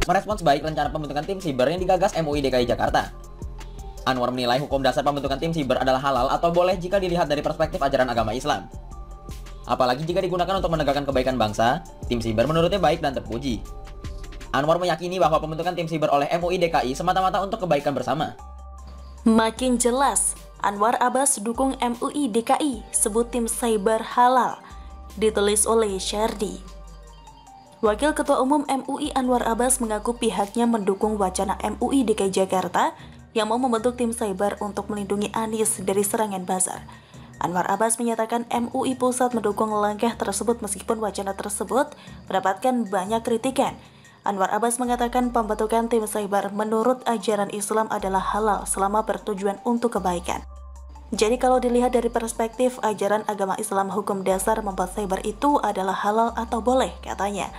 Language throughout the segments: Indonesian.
merespons baik rencana pembentukan tim siber yang digagas MUI DKI Jakarta. Anwar menilai hukum dasar pembentukan tim siber adalah halal atau boleh jika dilihat dari perspektif ajaran agama Islam. Apalagi jika digunakan untuk menegakkan kebaikan bangsa, tim siber menurutnya baik dan terpuji. Anwar meyakini bahwa pembentukan tim siber oleh MUI DKI semata-mata untuk kebaikan bersama. Makin jelas, Anwar Abbas dukung MUI DKI, sebut tim cyber halal. Ditulis oleh Syardi. Wakil Ketua Umum MUI Anwar Abbas mengaku pihaknya mendukung wacana MUI DKI Jakarta yang mau membentuk tim cyber untuk melindungi Anies dari serangan buzzer. Anwar Abbas menyatakan MUI Pusat mendukung langkah tersebut meskipun wacana tersebut mendapatkan banyak kritikan. Anwar Abbas mengatakan pembentukan tim cyber menurut ajaran Islam adalah halal selama bertujuan untuk kebaikan. Jadi kalau dilihat dari perspektif ajaran agama Islam, hukum dasar membuat cyber itu adalah halal atau boleh, katanya.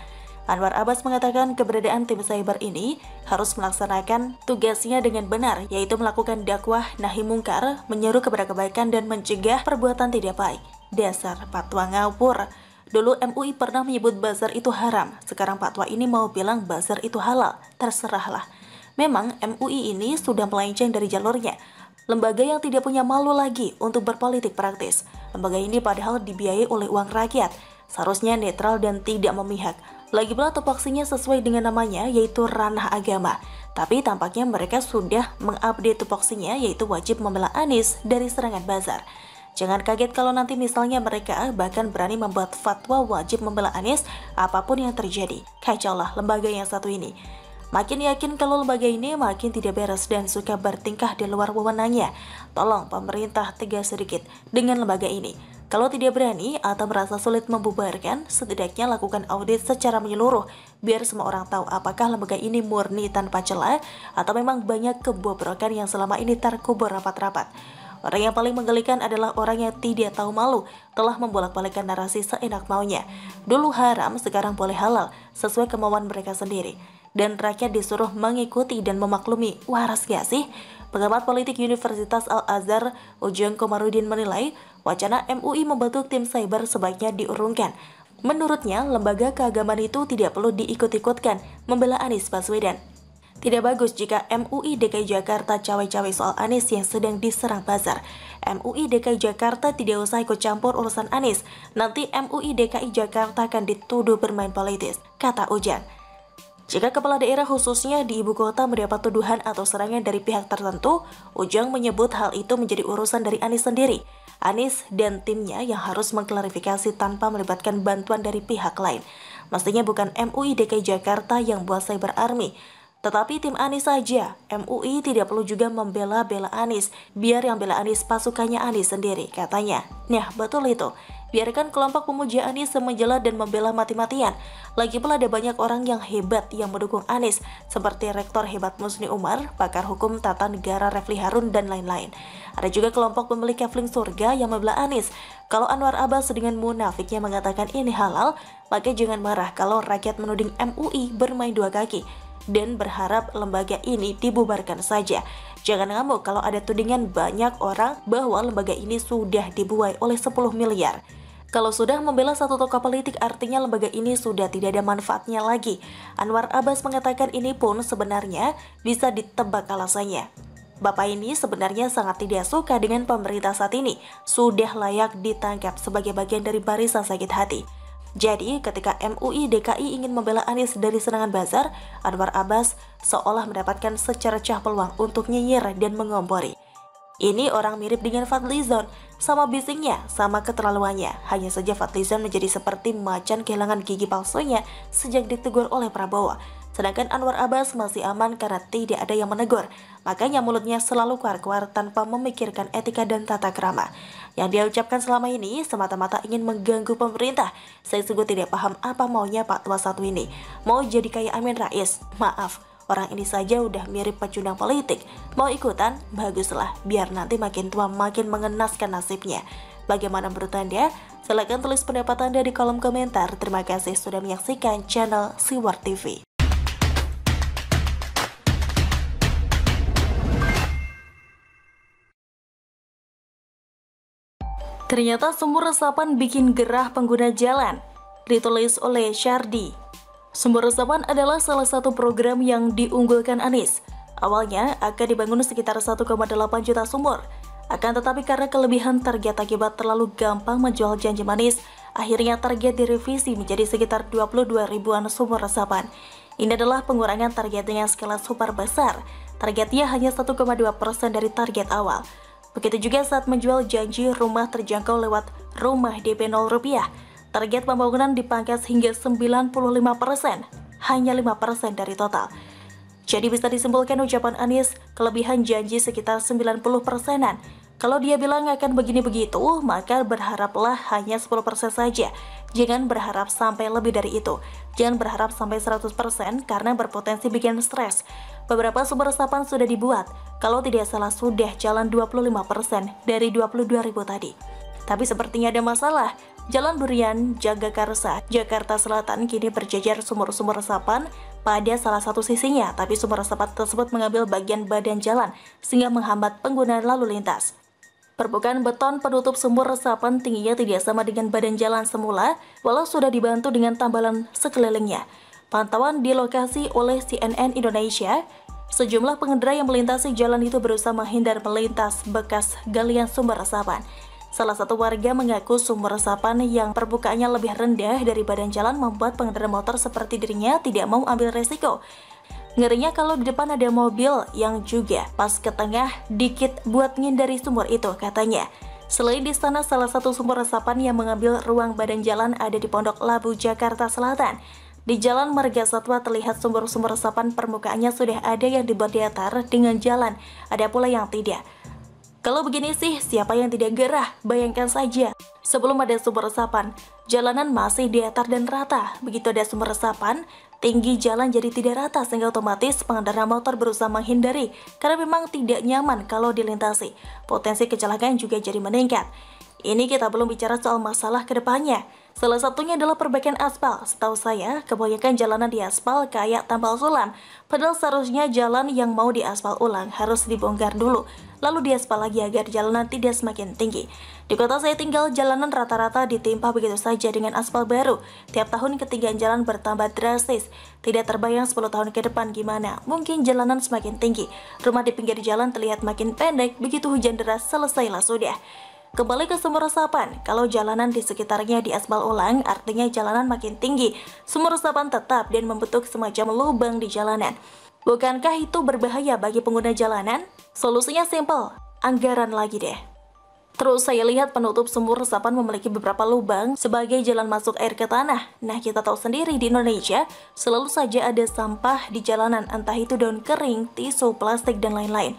Anwar Abbas mengatakan keberadaan tim cyber ini harus melaksanakan tugasnya dengan benar, yaitu melakukan dakwah nahi mungkar, menyeru kepada kebaikan dan mencegah perbuatan tidak baik. Dasar fatwa ngawur. Dulu MUI pernah menyebut buzzer itu haram, sekarang fatwa ini mau bilang buzzer itu halal, terserahlah. Memang MUI ini sudah melenceng dari jalurnya. Lembaga yang tidak punya malu lagi untuk berpolitik praktis. Lembaga ini padahal dibiayai oleh uang rakyat, seharusnya netral dan tidak memihak. Lagi pula tupoksinya sesuai dengan namanya, yaitu ranah agama. Tapi tampaknya mereka sudah mengupdate tupoksinya, yaitu wajib membela Anies dari serangan buzzer. Jangan kaget kalau nanti misalnya mereka bahkan berani membuat fatwa wajib membela Anies apapun yang terjadi. Kacaulah lembaga yang satu ini. Makin yakin kalau lembaga ini makin tidak beres dan suka bertingkah di luar wewenangnya. Tolong pemerintah tegas sedikit dengan lembaga ini. Kalau tidak berani atau merasa sulit membubarkan, setidaknya lakukan audit secara menyeluruh, biar semua orang tahu apakah lembaga ini murni tanpa celah atau memang banyak kebobrokan yang selama ini terkubur rapat-rapat. Orang yang paling menggelikan adalah orang yang tidak tahu malu, telah membolak-balikkan narasi seenak maunya. Dulu haram, sekarang boleh halal, sesuai kemauan mereka sendiri. Dan rakyat disuruh mengikuti dan memaklumi. Waras gak sih? Pengamat politik Universitas Al-Azhar, Ujang Komarudin menilai, wacana MUI membentuk tim cyber sebaiknya diurungkan. Menurutnya, lembaga keagamaan itu tidak perlu diikut-ikutkan membela Anies Baswedan. Tidak bagus jika MUI DKI Jakarta cawe-cawe soal Anies yang sedang diserang buzzer. MUI DKI Jakarta tidak usah ikut campur urusan Anies. Nanti MUI DKI Jakarta akan dituduh bermain politis, kata Ujang. Jika kepala daerah khususnya di ibu kota mendapat tuduhan atau serangan dari pihak tertentu, Ujang menyebut hal itu menjadi urusan dari Anies sendiri. Anies dan timnya yang harus mengklarifikasi tanpa melibatkan bantuan dari pihak lain. Mestinya bukan MUI DKI Jakarta yang buat cyber army, tetapi tim Anies saja. MUI tidak perlu juga membela-bela Anies, biar yang bela Anies pasukannya Anies sendiri, katanya. Nah, betul itu. Biarkan kelompok pemuja Anies menjela dan membela mati-matian. Lagi pula ada banyak orang yang hebat yang mendukung Anies, seperti Rektor hebat Musni Umar, pakar hukum tata negara Refli Harun, dan lain-lain. Ada juga kelompok pemilik kafling surga yang membela Anies. Kalau Anwar Abbas dengan munafiknya mengatakan ini halal, maka jangan marah kalau rakyat menuding MUI bermain dua kaki dan berharap lembaga ini dibubarkan saja. Jangan ngamuk kalau ada tudingan banyak orang bahwa lembaga ini sudah dibuai oleh 10 miliar. Kalau sudah membela satu tokoh politik, artinya lembaga ini sudah tidak ada manfaatnya lagi. Anwar Abbas mengatakan ini pun sebenarnya bisa ditebak alasannya. Bapak ini sebenarnya sangat tidak suka dengan pemerintah saat ini. Sudah layak ditangkap sebagai bagian dari barisan sakit hati. Jadi, ketika MUI DKI ingin membela Anies dari serangan buzzer, Anwar Abbas seolah mendapatkan secercah peluang untuk nyinyir dan mengompori. Ini orang mirip dengan Fadlizon, sama bisingnya, sama keterlaluannya. Hanya saja Fadlizon menjadi seperti macan kehilangan gigi palsunya sejak ditegur oleh Prabowo. Sedangkan Anwar Abbas masih aman karena tidak ada yang menegur. Makanya mulutnya selalu keluar-keluar tanpa memikirkan etika dan tata krama. Yang dia ucapkan selama ini semata-mata ingin mengganggu pemerintah. Saya sungguh tidak paham apa maunya Pak Tua satu ini. Mau jadi kayak Amin Rais? Maaf, orang ini saja udah mirip pecundang politik. Mau ikutan? Baguslah, biar nanti makin tua makin mengenaskan nasibnya. Bagaimana menurut Anda? Silahkan tulis pendapat Anda di kolom komentar. Terima kasih sudah menyaksikan channel Siwar TV. Ternyata sumur resapan bikin gerah pengguna jalan. Ditulis oleh Syardi. Sumur resapan adalah salah satu program yang diunggulkan Anies. Awalnya akan dibangun sekitar 1,8 juta sumur. Akan tetapi karena kelebihan target akibat terlalu gampang menjual janji manis, akhirnya target direvisi menjadi sekitar 22 ribuan sumur resapan. Ini adalah pengurangan target dengan skala super besar. Targetnya hanya 1,2% dari target awal. Begitu juga saat menjual janji rumah terjangkau lewat rumah DP 0 rupiah. Target pembangunan dipangkas hingga 95%, hanya 5% dari total. Jadi bisa disimpulkan ucapan Anies, kelebihan janji sekitar 90%-an. Kalau dia bilang akan begini begitu, maka berharaplah hanya 10% saja. Jangan berharap sampai lebih dari itu. Jangan berharap sampai 100% karena berpotensi bikin stres. Beberapa sumber resapan sudah dibuat. Kalau tidak salah sudah jalan 25% dari 22.000 tadi. Tapi sepertinya ada masalah. Jalan Durian, Jagakarsa, Jakarta Selatan kini berjejer sumur-sumur resapan pada salah satu sisinya, tapi sumur resapan tersebut mengambil bagian badan jalan sehingga menghambat pengguna lalu lintas. Permukaan beton penutup sumur resapan tingginya tidak sama dengan badan jalan semula, walau sudah dibantu dengan tambalan sekelilingnya. Pantauan di lokasi oleh CNN Indonesia, sejumlah pengendara yang melintasi jalan itu berusaha menghindar melintas bekas galian sumber resapan. Salah satu warga mengaku sumur resapan yang permukaannya lebih rendah dari badan jalan membuat pengendara motor seperti dirinya tidak mau ambil resiko. Ngerinya kalau di depan ada mobil yang juga pas ke tengah dikit buat ngindari sumur itu, katanya. Selain di sana, salah satu sumur resapan yang mengambil ruang badan jalan ada di Pondok Labu, Jakarta Selatan. Di Jalan Marga Satwa terlihat sumur-sumur resapan permukaannya sudah ada yang dibuat datar dengan jalan, ada pula yang tidak. Kalau begini sih, siapa yang tidak gerah? Bayangkan saja, sebelum ada sumber resapan, jalanan masih datar dan rata. Begitu ada sumber resapan, tinggi jalan jadi tidak rata sehingga otomatis pengendara motor berusaha menghindari karena memang tidak nyaman kalau dilintasi. Potensi kecelakaan juga jadi meningkat. Ini kita belum bicara soal masalah kedepannya. Salah satunya adalah perbaikan aspal. Setahu saya, kebanyakan jalanan di aspal kayak tambal sulam. Padahal seharusnya jalan yang mau diaspal ulang harus dibongkar dulu, lalu diaspal lagi agar jalanan tidak semakin tinggi. Di kota saya tinggal, jalanan rata-rata ditimpa begitu saja dengan aspal baru. Tiap tahun ketinggian jalan bertambah drastis. Tidak terbayang 10 tahun ke depan gimana. Mungkin jalanan semakin tinggi. Rumah di pinggir jalan terlihat makin pendek, begitu hujan deras selesailah sudah. Kembali ke sumur resapan, kalau jalanan di sekitarnya diaspal ulang, artinya jalanan makin tinggi. Sumur resapan tetap dan membentuk semacam lubang di jalanan. Bukankah itu berbahaya bagi pengguna jalanan? Solusinya simpel, anggaran lagi deh. Terus saya lihat penutup sumur resapan memiliki beberapa lubang sebagai jalan masuk air ke tanah. Nah, kita tahu sendiri di Indonesia selalu saja ada sampah di jalanan, entah itu daun kering, tisu, plastik, dan lain-lain.